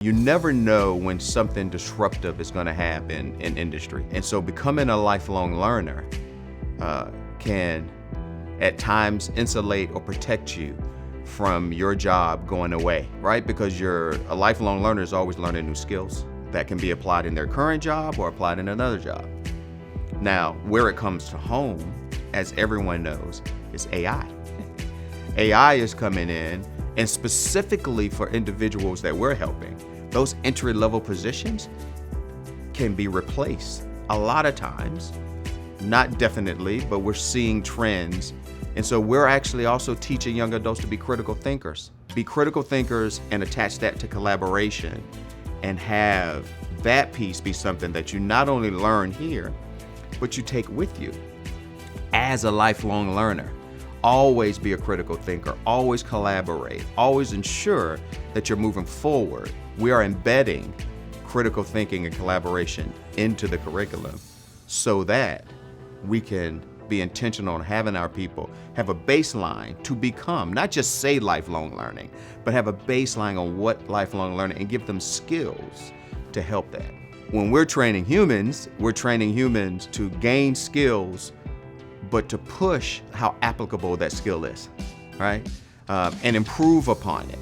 You never know when something disruptive is going to happen in industry. And so becoming a lifelong learner can at times insulate or protect you from your job going away, right? Because a lifelong learner is always learning new skills that can be applied in their current job or applied in another job. Now, where it comes to home, as everyone knows, is AI. AI is coming in, and specifically for individuals that we're helping, those entry-level positions can be replaced a lot of times, not definitely, but we're seeing trends. And so we're actually also teaching young adults to be critical thinkers. Be critical thinkers and attach that to collaboration and have that piece be something that you not only learn here, but you take with you as a lifelong learner. Always be a critical thinker, always collaborate, always ensure that you're moving forward. We are embedding critical thinking and collaboration into the curriculum so that we can be intentional on having our people have a baseline to become, not just say lifelong learning, but have a baseline on what lifelong learning and give them skills to help that. When we're training humans to gain skills, but to push how applicable that skill is, right? And improve upon it.